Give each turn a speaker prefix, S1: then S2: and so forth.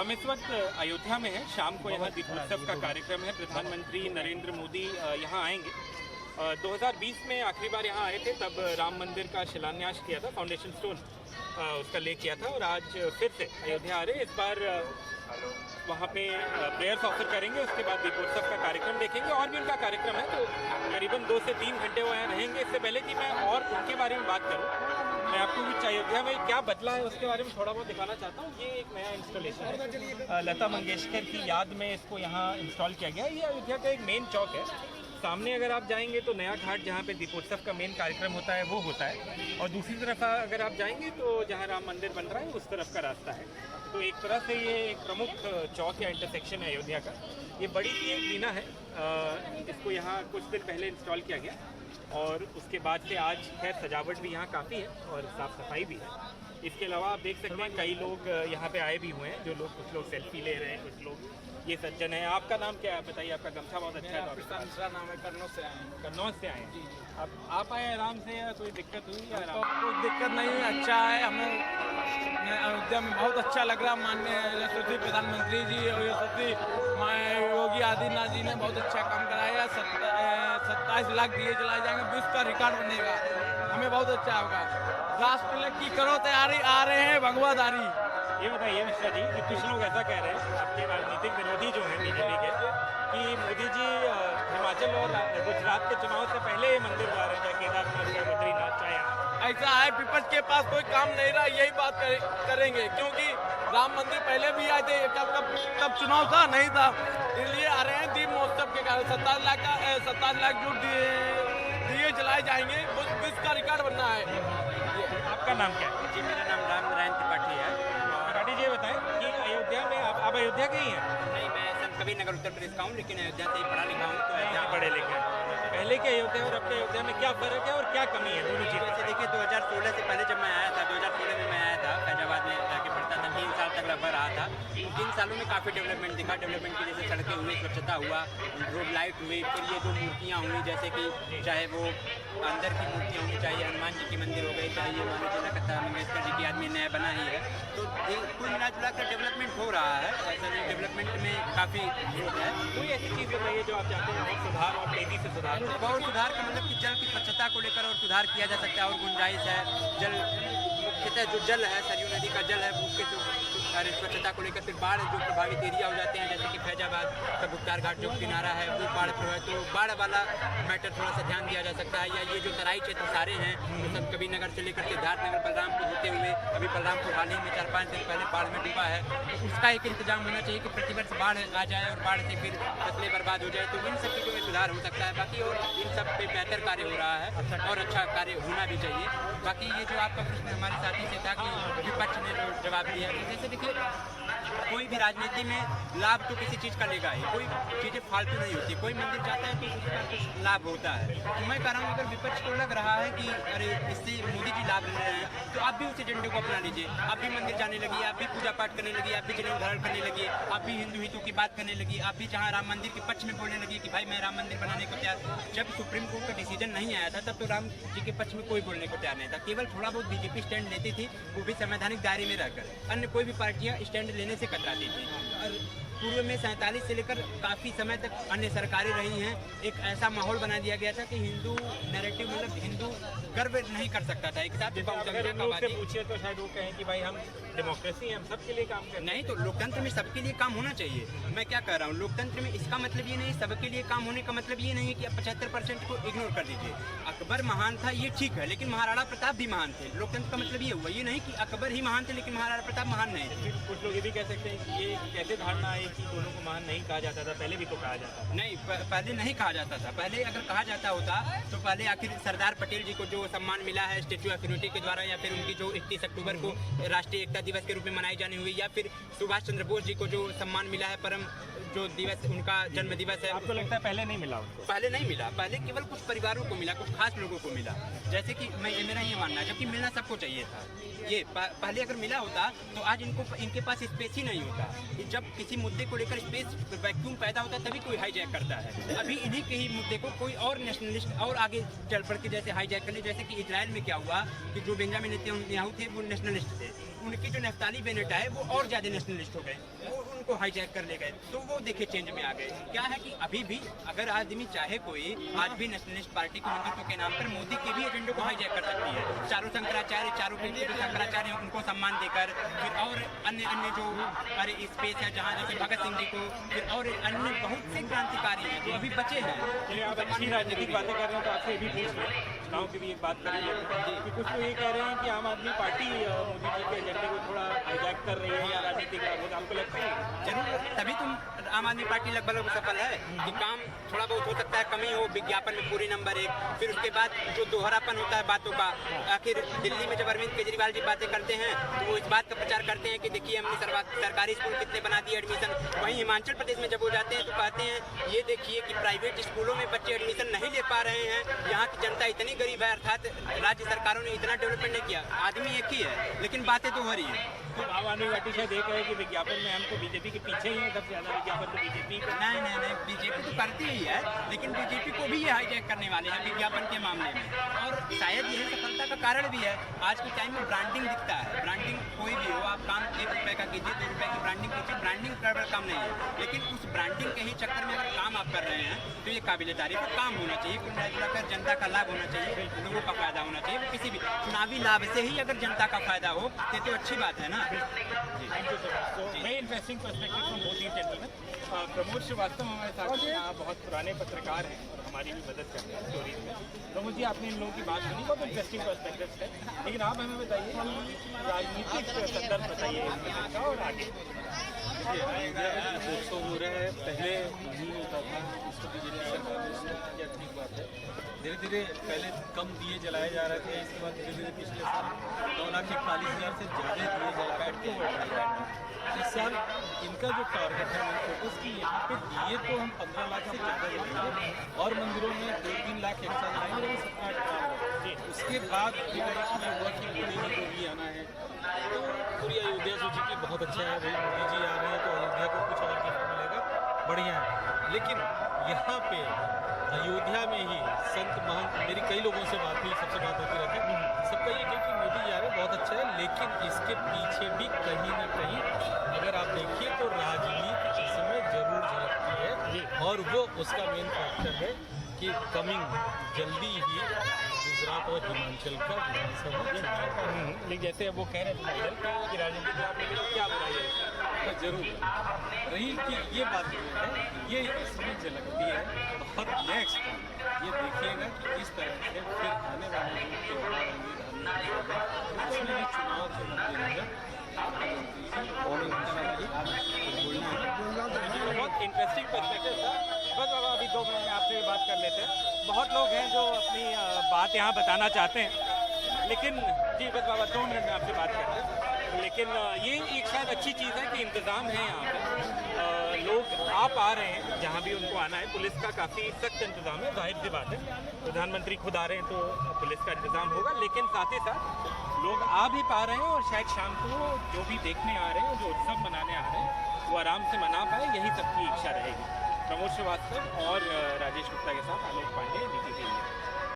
S1: हम इस वक्त अयोध्या में हैं। शाम को यहाँ दीपोत्सव का कार्यक्रम है। प्रधानमंत्री नरेंद्र मोदी यहाँ आएंगे। 2020 में आखिरी बार यहाँ आए थे, तब राम मंदिर का शिलान्यास किया था, फाउंडेशन स्टोन उसका ले किया था, और आज फिर से अयोध्या आ रहे हैं। इस बार वहाँ पे प्रेयर्स ऑफर करेंगे, उसके बाद दीपोत्सव का कार्यक्रम देखेंगे। और भी उनका कार्यक्रम है, तो करीबन 2 से 3 घंटे वो यहाँ रहेंगे। इससे पहले कि मैं और उनके बारे में बात करूँ, मैं आपको कुछ अयोध्या में क्या बदला है उसके बारे में थोड़ा बहुत दिखाना चाहता हूँ। ये एक नया इंस्टॉलेशन है, लता मंगेशकर की याद में इसको यहाँ इंस्टॉल किया गया है। ये अयोध्या का एक मेन चौक है। सामने अगर आप जाएंगे तो नया घाट, जहाँ पे दीपोत्सव का मेन कार्यक्रम होता है, वो होता है। और दूसरी तरफ अगर आप जाएंगे तो जहाँ राम मंदिर बन रहा है उस तरफ का रास्ता है। तो एक तरह से ये एक प्रमुख चौक या इंटरसेक्शन है अयोध्या का। ये बड़ी सी एक वीणा है, इसको यहाँ कुछ दिन पहले इंस्टॉल किया गया, और उसके बाद से आज खैर सजावट भी यहाँ काफ़ी है और साफ़ सफाई भी है। इसके अलावा आप देख सकते हैं कई लोग यहाँ पे आए भी हुए हैं, जो लोग, कुछ लोग सेल्फी ले रहे हैं, कुछ लोग ये सज्जन है। आपका नाम क्या है बताइए? आपका गमछा बहुत अच्छा है।
S2: दूसरा नाम है, कन्नौज से आए हैं।
S1: कन्नौज से आए हैं। अब आप आए आराम से या कोई दिक्कत हुई? या
S2: तो कोई दिक्कत नहीं है, अच्छा है। हमें अयोध्या में बहुत अच्छा लग रहा। माननीय यशस्वी प्रधानमंत्री जी और यशस्वी योगी आदित्यनाथ जी ने बहुत अच्छा काम कराया। 27 लाख दिए जलाए जाएंगे, विश्व का रिकॉर्ड बनेगा। हमें बहुत अच्छा होगा। राष्ट्र की करो तैयारी, आ रहे हैं भगवाधारी।
S1: ये बताइए मिश्रा जी कि कुछ लोग ऐसा कह रहे हैं, आपके राजनीतिक विरोधी जो हैं बीजेपी के, कि मोदी जी हिमाचल और गुजरात के चुनाव से पहले ये मंदिर जा रहे हैं, केदारनाथ या बद्रीनाथ, चाहे
S2: ऐसा है। विपक्ष के पास कोई काम नहीं रहा, यही बात करेंगे, क्योंकि राम मंदिर पहले भी आए थे। कब चुनाव था? नहीं था। इसलिए आ रहे हैं दीप महोत्सव के कारण। 27 लाख जो दिए जलाए जाएंगे, विश्व का रिकॉर्ड बनना है।
S1: आपका नाम क्या है?
S3: जी, मेरा नाम राम नारायण त्रिपाठी है।
S1: त्रिपाठी जी बताएं कि अयोध्या में आप अयोध्या के ही हैं?
S3: नहीं, मैं संत कबीर नगर उत्तर प्रदेश का हूँ, लेकिन अयोध्या से ही पढ़ा लिखा हूँ। तो अयोध्या
S1: पढ़े लिखे हैं। पहले के अयोध्या और अब के अयोध्या में क्या फ़र्क है और क्या कमी है दोनों चीज़?
S3: वैसे देखिए, 2016 से पहले जब मैं आया था, 2016 में मैं आया था, फैजाबाद में जाके पढ़ता था। 3 साल तक लगभग रहा था। 3 सालों में काफ़ी डेवलपमेंट दिखा। डेवलपमेंट की जैसे सड़कें हुई, स्वच्छता हुआ, रोड लाइट हुई, फिर ये जो मूर्तियाँ हुई, जैसे कि चाहे वो अंदर की मूर्तियाँ हुई, चाहे हनुमान जी की मंदिर हो गई, चाहे ये मान लीजिए लता मंगेशकर जी की आदमी नया बना ही है। तो कुल मिला जुला कर डेवलपमेंट हो रहा है। ऐसा नहीं, डेवलपमेंट में काफ़ी ग्रोथ है।
S1: कोई ऐसी चीज़ बताइए जो आप चाहते हैं और सुधार और तेज़ी से सुधार?
S3: बहुत सुधार का मतलब कि जल की स्वच्छता को लेकर और सुधार किया जा सकता है, और गुंजाइश है। जल मुख्यतः जो जल है, सरयू नदी का जल है, उसके स्वच्छता को लेकर। फिर बाढ़ जो प्रभावित एरिया हो जाते हैं, जैसे कि फैजाबाद का गुप्तार घाट जो किनारा है, वो बाढ़ प्रभावित, तो बाढ़ वाला मैटर थोड़ा सा ध्यान दिया जा सकता है। या ये जो तराई क्षेत्र सारे हैं, तो संत कबीर नगर से लेकर सिद्धार्थ नगर, बलरामपुर होते हुए अभी बलरामपुर हाल ही में 4-5 दिन पहले बाढ़ में डूबा है। तो उसका एक इंतजाम होना चाहिए कि प्रतिवर्ष बाढ़ आ जाए और बाढ़ से फिर फसलें बर्बाद हो जाए। तो इन सब चीज़ों में सुधार हो सकता है। बाकी और इन सब पे बेहतर कार्य हो रहा है और अच्छा कार्य होना भी चाहिए। बाकी ये जो आपका प्रश्न हमारे साथी से था कि विपक्ष ने जो जवाब दिया, जैसे देखिए, कोई भी राजनीति में लाभ तो किसी चीज़ का लेगा ही। कोई चीज़ें फालतू नहीं होती। कोई मंदिर जाता है तो उसका कुछ लाभ होता है। तो मैं कह रहा हूँ, अगर विपक्ष को लग रहा है कि अरे इससे मोदी जी लाभ ले रहे हैं, तो आप भी उस एजेंडे को अपना लीजिए। आप भी मंदिर जाने लगिए, आप भी पूजा पाठ करने लगिए, आप भी जनेऊ धारण करने लगिए, आप भी हिंदू हितों की बात करने लगिए, आप भी जहाँ राम मंदिर के पक्ष में बोलने लगिए कि भाई मैं राम मंदिर बनाने को तैयार। जब सुप्रीम कोर्ट का डिसीजन नहीं आया था, तब तो राम जी के पक्ष में कोई बोलने को तैयार नहीं था। केवल थोड़ा बहुत बीजेपी स्टैंड लेती थी, वो भी संवैधानिक दायरे में रहकर। अन्य कोई भी पार्टियां स्टैंड लेने से कतराती थी। और पूर्व में 47 से लेकर काफ़ी समय तक अन्य सरकारें रही हैं। एक ऐसा माहौल बना दिया गया था कि हिंदू नैरेटिव, मतलब हिंदू गर्व नहीं कर सकता था। एक साथ
S1: पूछिए तो शायद वो कहें कि भाई हम डेमोक्रेसी हैं, हम सबके लिए काम करें।
S3: नहीं, तो लोकतंत्र में सबके लिए काम होना चाहिए। मैं क्या कह रहा हूँ, लोकतंत्र में इसका मतलब ये नहीं, सबके लिए काम होने का मतलब ये नहीं है कि आप 75% को इग्नोर कर दीजिए। अकबर महान था, ये ठीक है, लेकिन महाराणा प्रताप भी महान थे। लोकतंत्र का मतलब ये हुआ, ये नहीं कि अकबर ही महान थे लेकिन महाराणा प्रताप महान नहीं थे।
S1: कुछ लोग ये भी कह सकते हैं कि ये कैसे धारणा है कि दोनों को महान नहीं कहा जाता था? पहले भी तो कहा जाता था।
S3: नहीं, पहले नहीं कहा जाता था। पहले अगर कहा जाता होता तो पहले आखिर सरदार पटेल जी को जो सम्मान मिला है स्टैच्यू ऑफ यूनिटी के द्वारा, या फिर उनकी जो 31 अक्टूबर को राष्ट्रीय एकता दिवस के रूप में मनाई जानी हुई, या फिर सुभाष चंद्र बोस जी को जो सम्मान मिला है, परम जो दिवस उनका जन्म दिवस है,
S1: आपको लगता है पहले नहीं मिला उनको?
S3: पहले नहीं मिला। पहले केवल कुछ परिवारों को मिला, कुछ खास लोगों को मिला। जैसे कि मेरा ये मानना है, जबकि मिलना सबको चाहिए था। ये पहले अगर मिला होता तो आज इनके पास स्पेस ही नहीं होता। जब किसी मुद्दे को लेकर स्पेस वैक्यूम पैदा होता है, तभी कोई हाईजैक करता है। अभी इन्हीं के ही मुद्दे को कोई और नेशनलिस्ट और आगे चल पड़ के जैसे हाईजैक करने, जैसे कि इजराइल में क्या हुआ कि जो बेंजामिन नेतन्याहू थे वो नेशनलिस्ट थे, उनके जो नफ्ताली बेनेट है वो और ज़्यादा नेशनलिस्ट हो गए। वो उनको हाईजैक कर ले गए, तो वो देखे चेंज में आ गए। क्या है कि अभी भी अगर आदमी चाहे कोई आज भी नेशनलिस्ट पार्टी के हिंदुत्व के नाम पर मोदी के भी एजेंडे को हाईजैक कर सकती है। चारों शंकराचार्य, चारों के जो शंकराचार्य हैं उनको सम्मान देकर, फिर और अन्य अन्य जो अरे स्पेस है जहाँ जैसे भगत सिंह जी को, फिर और अन्य बहुत से क्रांतिकारी हैं जो अभी बचे हैं।
S1: चलिए, आप अच्छी राजनीतिक बातें कर रहे हैं तो आपसे ये भी पूछ लें, चुनाव की भी एक बात कर रही है कि कुछ लोग ये कह रहे हैं कि आम आदमी पार्टी मोदी जी के एजेंडे को थोड़ा हाईजैक कर रही है या राजनीतिक लाभ, आपको लगता है?
S3: जरूर, तभी तुम आम आदमी पार्टी लगभग सफल है कि काम थोड़ा बहुत हो सकता है कमी हो विज्ञापन में पूरी नंबर 1, फिर उसके बाद जो दोहरापन होता है बातों का। आखिर दिल्ली में जब अरविंद केजरीवाल जी बातें करते हैं तो वो इस बात का प्रचार करते हैं कि देखिए हमने सरकारी स्कूल कितने बना दिए एडमिशन, वहीं हिमाचल प्रदेश में जब वो जाते हैं तो कहते हैं ये देखिए कि प्राइवेट स्कूलों में बच्चे एडमिशन नहीं ले पा रहे हैं, यहाँ की जनता इतनी गरीब है, अर्थात राज्य सरकारों ने इतना डेवलपमेंट नहीं किया। आदमी एक ही है लेकिन बातें तो हो रही है।
S1: तो आम आदमी पार्टी शायद देख रहे हैं कि विज्ञापन में हमको बीजेपी के पीछे ही है, सबसे ज़्यादा विज्ञापन तो बीजेपी का।
S3: नहीं, बीजेपी तो करती ही है, लेकिन बीजेपी को भी ये हाईजैक करने वाले हैं विज्ञापन के मामले में, और शायद यही सफलता का कारण भी है। आज के टाइम में ब्रांडिंग दिखता है, ब्रांडिंग कोई भी हो, आप काम 1 रुपये का कीजिए, 2 रुपये की ब्रांडिंग कीजिए, ब्रांडिंग का काम नहीं है, लेकिन उस ब्रांडिंग के ही चक्कर में अगर काम आप कर रहे हैं तो ये काबिल तारीफ है। काम होना चाहिए, कुल मिलाकर जनता का लाभ होना चाहिए, लोगों का फायदा होना चाहिए। वो किसी भी चुनावी लाभ से ही अगर जनता का फायदा हो तो अच्छी बात है ना।
S1: Thank you sir. तो very interesting perspective from both these gentlemen. Pramod Srivastava हमारे साथ हैं, आप बहुत पुराने पत्रकार हैं और हमारी भी मदद करते हैं स्टोरीज में। प्रमोद जी, आपने इन लोगों की बात सुनी, बहुत इंटरेस्टिंग पर्सपेक्टिव है, लेकिन आप हमें बताइए राजनीतिक संदर्भ बताइए इसका और आगे।
S4: अयोध्या में दीपोत्सव हो रहा है, पहले नहीं होता था, इसको बीजेपी सरकार ने शुरू किया, ठीक बात है। धीरे धीरे पहले कम दिए जलाए जा रहे थे, इसके बाद धीरे धीरे पिछले साल 9,41,000 से ज़्यादा दिए जलाए गए। इस साल इनका जो टारगेट है वो फोकस की यहाँ पे दिए तो हम 15 लाख से ज़्यादा जलाएंगे और मंदिरों में 2-3 लाख एक साल लाएंगे, लेकिन 7-8 लाख। उसके बाद ये हुआ कि मोदी जी को भी आना है, तो पूरी अयोध्या सोची कि बहुत अच्छा है भाई मोदी जी आ रहे हैं तो अयोध्या को कुछ और गिफ्ट मिलेगा, बढ़िया है। लेकिन यहाँ पे अयोध्या में ही संत महंत, मेरी कई लोगों से बात हुई, सबसे बात होती रहती है, सबका ये कहे कि मोदी जी आ रहे हैं बहुत अच्छा है, लेकिन इसके पीछे भी कहीं ना कहीं अगर आप देखिए तो राजनीति इसमें जरूर झलकती है, और वो उसका मेन फैक्टर है कि कमिंग जल्दी ही गुजरात और हिमाचल का विधानसभा चुनाव।
S1: लेकिन जैसे वो कह रहे थे कि राजनीति में आपने क्या बुराई है?
S4: जरूर रही कि ये बात जो है ये इसमें झलकती है बहुत नेक्स्ट टाइम। ये देखिएगा कि किस तरह से फिर आने वाले जो त्यौहार होंगे उसमें भी चुनाव के मद्देनजर
S1: बहुत इंटरेस्टिंग पर्सपेक्टिव था। बस बाबा, अभी 2 मिनट में आपसे भी बात कर लेते हैं। बहुत लोग हैं जो अपनी बात यहाँ बताना चाहते हैं, लेकिन जी बस बाबा 2 मिनट में आपसे बात करते हैं। लेकिन ये एक शायद अच्छी चीज़ है कि इंतज़ाम है यहाँ पे, लोग आ पा रहे हैं जहाँ भी उनको आना है। पुलिस का काफ़ी सख्त इंतज़ाम है, जाहिर सी बात है, प्रधानमंत्री खुद आ रहे हैं तो पुलिस का इंतज़ाम होगा, लेकिन साथ ही साथ लोग आ भी पा रहे हैं और शायद शाम को जो भी देखने आ रहे हैं, जो उत्सव मनाने आ रहे हैं, वो आराम से मना पाए, यही सबकी इच्छा रहेगी। प्रमोद श्रीवास्तव और राजेश गुप्ता के साथ आलोक पांडे, DTV इंडिया।